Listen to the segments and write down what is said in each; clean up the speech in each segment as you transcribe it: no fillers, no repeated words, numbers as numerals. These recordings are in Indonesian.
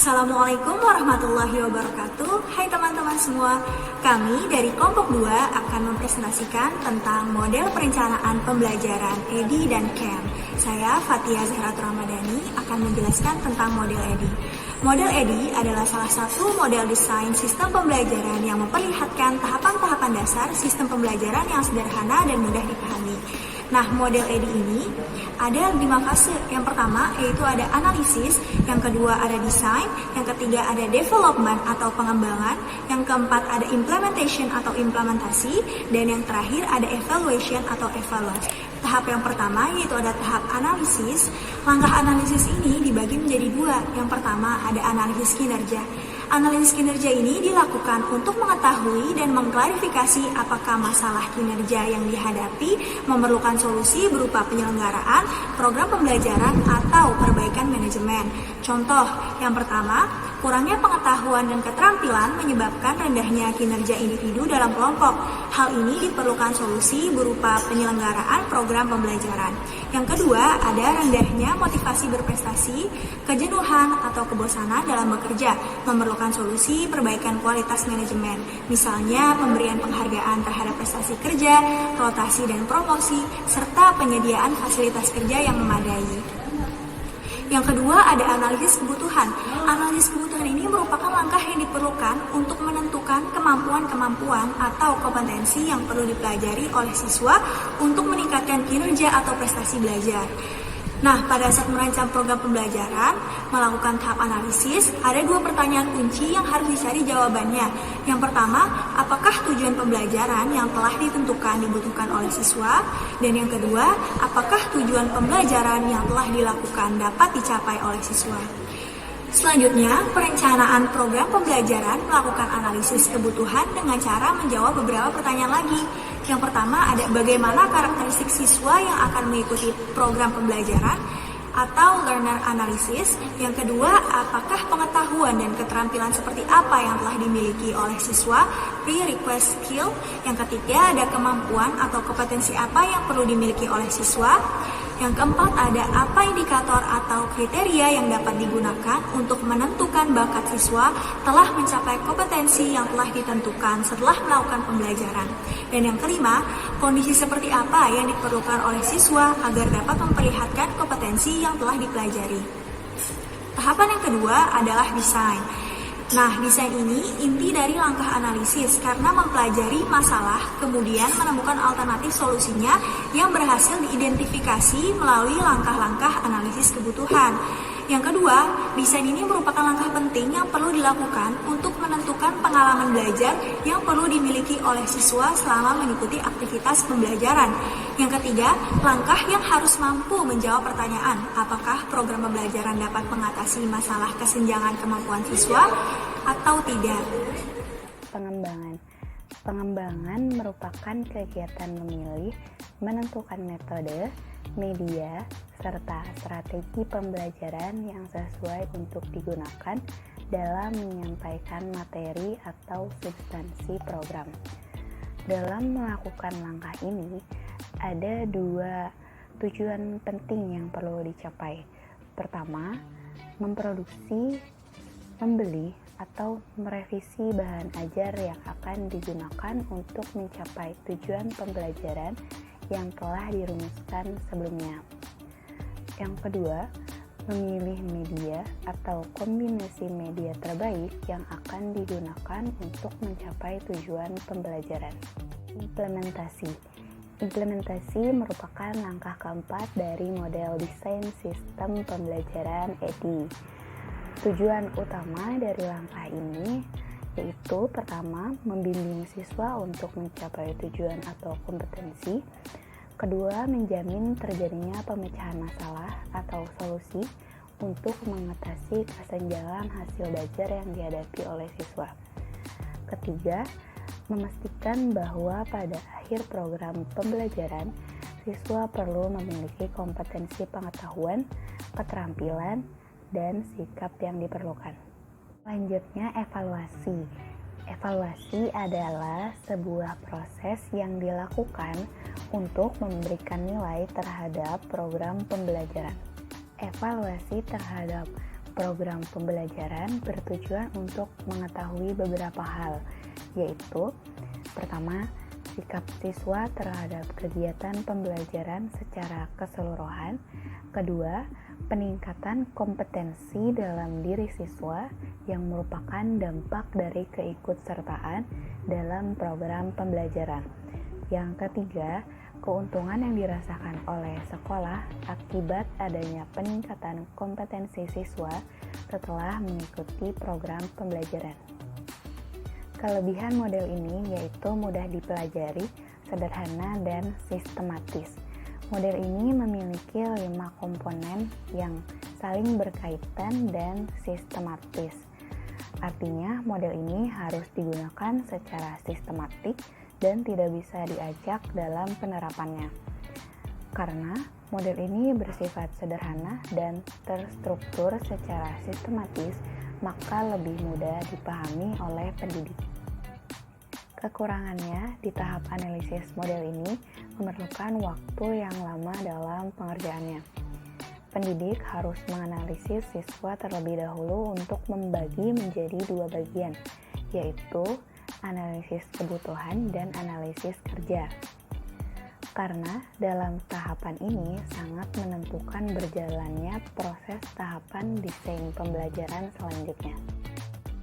Assalamualaikum warahmatullahi wabarakatuh. Hai teman-teman semua, kami dari kelompok 2 akan mempresentasikan tentang model perencanaan pembelajaran EDI dan CAM. Saya Fatia Zahratul Ramadhani akan menjelaskan tentang model EDI. Model EDI adalah salah satu model desain sistem pembelajaran yang memperlihatkan tahapan-tahapan dasar sistem pembelajaran yang sederhana dan mudah dipahami. Nah, model EDI ini ada 5 fase. Yang pertama yaitu ada analisis, yang kedua ada desain, yang ketiga ada development atau pengembangan, yang keempat ada implementation atau implementasi, dan yang terakhir ada evaluation atau evaluasi. Tahap yang pertama yaitu ada tahap analisis. Langkah analisis ini dibagi menjadi 2. Yang pertama ada analisis kinerja. Analisis kinerja ini dilakukan untuk mengetahui dan mengklarifikasi apakah masalah kinerja yang dihadapi memerlukan solusi berupa penyelenggaraan, program pembelajaran, atau perbaikan manajemen. Contoh, yang pertama, kurangnya pengetahuan dan keterampilan menyebabkan rendahnya kinerja individu dalam kelompok. Hal ini diperlukan solusi berupa penyelenggaraan program pembelajaran. Yang kedua, ada rendahnya motivasi berprestasi, kejenuhan atau kebosanan dalam bekerja, memerlukan solusi perbaikan kualitas manajemen. Misalnya, pemberian penghargaan terhadap prestasi kerja, rotasi dan promosi, serta penyediaan fasilitas kerja yang memadai. Yang kedua ada analisis kebutuhan. Analisis kebutuhan ini merupakan langkah yang diperlukan untuk menentukan kemampuan-kemampuan atau kompetensi yang perlu dipelajari oleh siswa untuk meningkatkan kinerja atau prestasi belajar. Nah, pada saat merancang program pembelajaran, melakukan tahap analisis, ada 2 pertanyaan kunci yang harus dicari jawabannya. Yang pertama, apakah tujuan pembelajaran yang telah ditentukan dibutuhkan oleh siswa? Dan yang kedua, apakah tujuan pembelajaran yang telah dilakukan dapat dicapai oleh siswa? Selanjutnya, perencanaan program pembelajaran melakukan analisis kebutuhan dengan cara menjawab beberapa pertanyaan lagi. Yang pertama ada bagaimana karakteristik siswa yang akan mengikuti program pembelajaran atau learner analysis. Yang kedua, apakah pengetahuan dan keterampilan seperti apa yang telah dimiliki oleh siswa, pre-request skill. Yang ketiga, ada kemampuan atau kompetensi apa yang perlu dimiliki oleh siswa. Yang keempat, ada apa indikator atau kriteria yang dapat digunakan untuk menentukan bakat siswa telah mencapai kompetensi yang telah ditentukan setelah melakukan pembelajaran. Dan yang kelima, kondisi seperti apa yang diperlukan oleh siswa agar dapat memperlihatkan kompetensi yang telah dipelajari. Tahapan yang kedua adalah desain. Nah, desain ini inti dari langkah analisis karena mempelajari masalah, kemudian menemukan alternatif solusinya yang berhasil diidentifikasi melalui langkah-langkah analisis kebutuhan. Yang kedua, desain ini merupakan langkah penting yang perlu dilakukan untuk menentukan pengalaman belajar yang perlu dimiliki oleh siswa selama mengikuti aktivitas pembelajaran. Yang ketiga, langkah yang harus mampu menjawab pertanyaan, apakah program pembelajaran dapat mengatasi masalah kesenjangan kemampuan siswa atau tidak. Pengembangan merupakan kegiatan memilih, menentukan metode, media, serta strategi pembelajaran yang sesuai untuk digunakan dalam menyampaikan materi atau substansi program. Dalam melakukan langkah ini, ada 2 tujuan penting yang perlu dicapai. Pertama, memproduksi, membeli, atau merevisi bahan ajar yang akan digunakan untuk mencapai tujuan pembelajaran yang telah dirumuskan sebelumnya. Yang kedua, memilih media atau kombinasi media terbaik yang akan digunakan untuk mencapai tujuan pembelajaran. Implementasi merupakan langkah keempat dari model desain sistem pembelajaran EDI. Tujuan utama dari langkah ini yaitu pertama, membimbing siswa untuk mencapai tujuan atau kompetensi. Kedua, menjamin terjadinya pemecahan masalah atau solusi untuk mengatasi kesenjangan hasil belajar yang dihadapi oleh siswa. Ketiga, memastikan bahwa pada akhir program pembelajaran, siswa perlu memiliki kompetensi pengetahuan, keterampilan, dan sikap yang diperlukan. Selanjutnya, evaluasi. Evaluasi adalah sebuah proses yang dilakukan untuk memberikan nilai terhadap program pembelajaran. Evaluasi terhadap Program pembelajaran bertujuan untuk mengetahui beberapa hal, yaitu pertama, sikap siswa terhadap kegiatan pembelajaran secara keseluruhan. Kedua, peningkatan kompetensi dalam diri siswa yang merupakan dampak dari keikutsertaan dalam program pembelajaran. Yang ketiga, keuntungan yang dirasakan oleh sekolah akibat adanya peningkatan kompetensi siswa setelah mengikuti program pembelajaran. Kelebihan model ini yaitu mudah dipelajari, sederhana, dan sistematis. Model ini memiliki 5 komponen yang saling berkaitan dan sistematis. Artinya, model ini harus digunakan secara sistematik dan tidak bisa diacak dalam penerapannya. Karena model ini bersifat sederhana dan terstruktur secara sistematis, maka lebih mudah dipahami oleh pendidik. Kekurangannya di tahap analisis model ini memerlukan waktu yang lama dalam pengerjaannya. Pendidik harus menganalisis siswa terlebih dahulu untuk membagi menjadi 2 bagian, yaitu analisis kebutuhan dan analisis kerja. Karena dalam tahapan ini sangat menentukan berjalannya proses tahapan desain pembelajaran selanjutnya.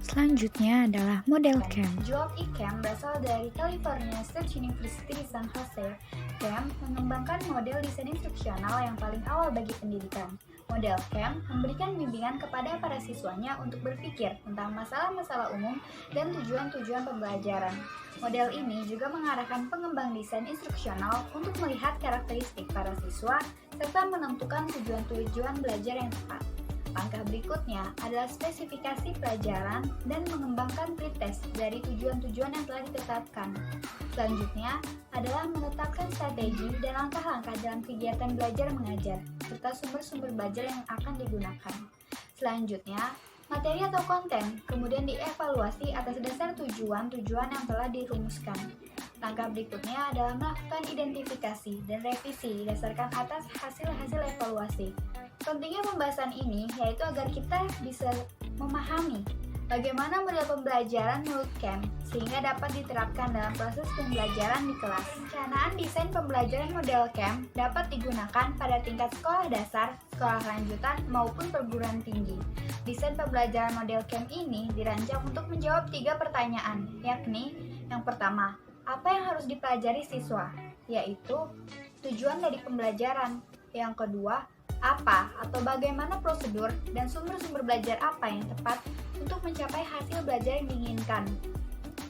Selanjutnya adalah model CAM. Job eCam berasal dari California State University di San Jose. CAM mengembangkan model desain instruksional yang paling awal bagi pendidikan. Model CAM memberikan bimbingan kepada para siswanya untuk berpikir tentang masalah-masalah umum dan tujuan-tujuan pembelajaran. Model ini juga mengarahkan pengembang desain instruksional untuk melihat karakteristik para siswa serta menentukan tujuan-tujuan belajar yang tepat. Langkah berikutnya adalah spesifikasi pelajaran dan mengembangkan pretest dari tujuan-tujuan yang telah ditetapkan. Selanjutnya adalah menetapkan strategi dan langkah-langkah dalam kegiatan belajar mengajar, serta sumber-sumber belajar yang akan digunakan. Selanjutnya, materi atau konten kemudian dievaluasi atas dasar tujuan-tujuan yang telah dirumuskan. Langkah berikutnya adalah melakukan identifikasi dan revisi berdasarkan atas hasil-hasil evaluasi. Pentingnya pembahasan ini yaitu agar kita bisa memahami bagaimana model pembelajaran menurut CAM sehingga dapat diterapkan dalam proses pembelajaran di kelas. Perencanaan desain pembelajaran model CAM dapat digunakan pada tingkat sekolah dasar, sekolah lanjutan, maupun perguruan tinggi. Desain pembelajaran model CAM ini dirancang untuk menjawab 3 pertanyaan, yakni yang pertama, apa yang harus dipelajari siswa? Yaitu tujuan dari pembelajaran. Yang kedua, apa atau bagaimana prosedur dan sumber-sumber belajar apa yang tepat untuk mencapai hasil belajar yang diinginkan.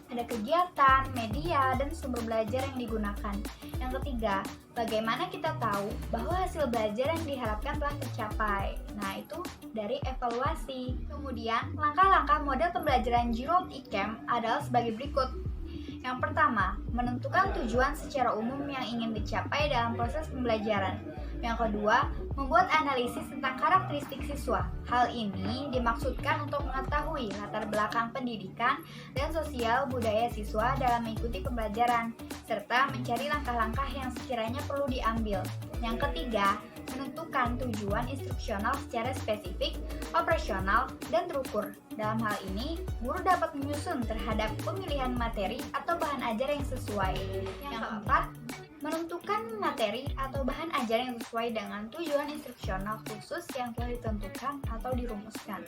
Ada kegiatan, media, dan sumber belajar yang digunakan. Yang ketiga, bagaimana kita tahu bahwa hasil belajar yang diharapkan telah tercapai. Nah, itu dari evaluasi. Kemudian, langkah-langkah model pembelajaran Jerome eCam adalah sebagai berikut. Yang pertama, menentukan tujuan secara umum yang ingin dicapai dalam proses pembelajaran. Yang kedua, membuat analisis tentang karakteristik siswa. Hal ini dimaksudkan untuk mengetahui latar belakang pendidikan dan sosial budaya siswa dalam mengikuti pembelajaran, serta mencari langkah-langkah yang sekiranya perlu diambil. Yang ketiga, menentukan tujuan instruksional secara spesifik, operasional, dan terukur. Dalam hal ini, guru dapat menyusun terhadap pemilihan materi atau bahan ajar yang sesuai. Yang keempat, menentukan materi atau bahan ajar yang sesuai dengan tujuan instruksional khusus yang telah ditentukan atau dirumuskan.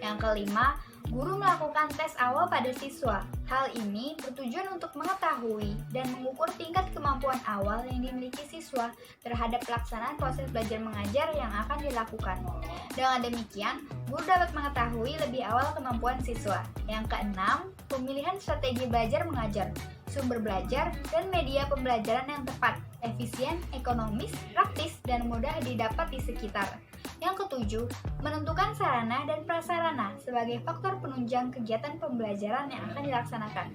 Yang kelima, guru melakukan tes awal pada siswa. Hal ini bertujuan untuk mengetahui dan mengukur tingkat kemampuan awal yang dimiliki siswa terhadap pelaksanaan proses belajar mengajar yang akan dilakukan. Dengan demikian, guru dapat mengetahui lebih awal kemampuan siswa. Yang keenam, pemilihan strategi belajar mengajar, sumber belajar, dan media pembelajaran yang tepat, efisien, ekonomis, praktis, dan mudah didapat di sekitar. Yang ketujuh, menentukan sarana dan prasarana sebagai faktor penunjang kegiatan pembelajaran yang akan dilaksanakan.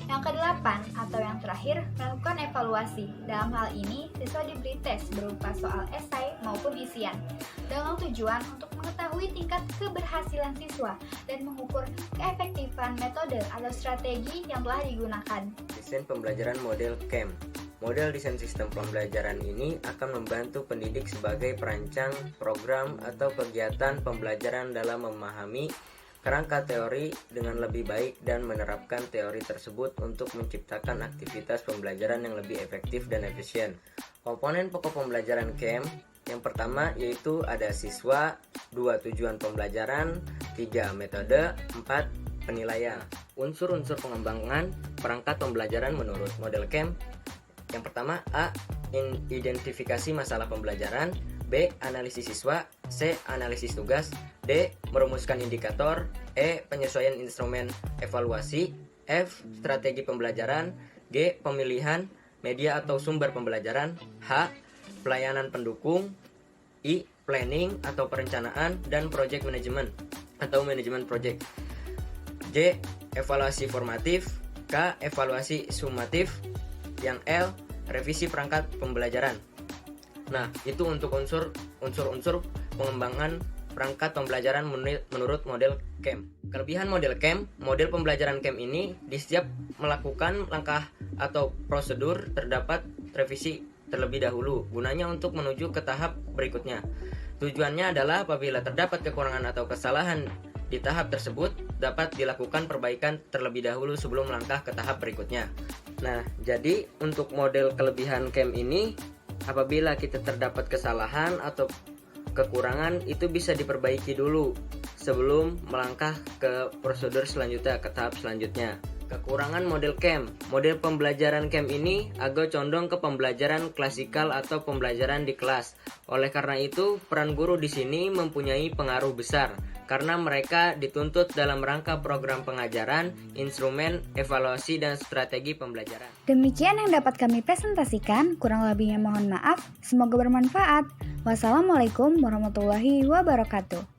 Yang kedelapan, atau yang terakhir, melakukan evaluasi. Dalam hal ini, siswa diberi tes berupa soal esai maupun isian, dengan tujuan untuk mengetahui tingkat keberhasilan siswa dan mengukur keefektifan metode atau strategi yang telah digunakan. Desain pembelajaran model CAM. Model desain sistem pembelajaran ini akan membantu pendidik sebagai perancang program atau kegiatan pembelajaran dalam memahami kerangka teori dengan lebih baik dan menerapkan teori tersebut untuk menciptakan aktivitas pembelajaran yang lebih efektif dan efisien. Komponen pokok pembelajaran CAM yang pertama yaitu ada siswa, 2 tujuan pembelajaran, 3 metode, 4 penilaian. Unsur-unsur pengembangan perangkat pembelajaran menurut model CAM. Yang pertama A. Identifikasi masalah pembelajaran, B. Analisis siswa, C. Analisis tugas, D. Merumuskan indikator, E. Penyesuaian instrumen evaluasi, F. Strategi pembelajaran, G. Pemilihan media atau sumber pembelajaran, H. Pelayanan pendukung, I. Planning atau perencanaan dan project management atau manajemen project, J. Evaluasi formatif, K. Evaluasi sumatif, yang L. Revisi perangkat pembelajaran. Nah, itu untuk unsur-unsur pengembangan perangkat pembelajaran menurut model CAM. Kelebihan model CAM, model pembelajaran CAM ini di setiap melakukan langkah atau prosedur terdapat revisi terlebih dahulu, gunanya untuk menuju ke tahap berikutnya. Tujuannya adalah apabila terdapat kekurangan atau kesalahan di tahap tersebut, dapat dilakukan perbaikan terlebih dahulu sebelum melangkah ke tahap berikutnya. Nah, jadi untuk model kelebihan CAM ini, apabila kita terdapat kesalahan atau kekurangan, itu bisa diperbaiki dulu sebelum melangkah ke prosedur selanjutnya, ke tahap selanjutnya. Kekurangan model CAM. Model pembelajaran CAM ini agak condong ke pembelajaran klasikal atau pembelajaran di kelas. Oleh karena itu, peran guru di sini mempunyai pengaruh besar karena mereka dituntut dalam rangka program pengajaran, instrumen, evaluasi, dan strategi pembelajaran. Demikian yang dapat kami presentasikan, kurang lebihnya mohon maaf, semoga bermanfaat. Wassalamualaikum warahmatullahi wabarakatuh.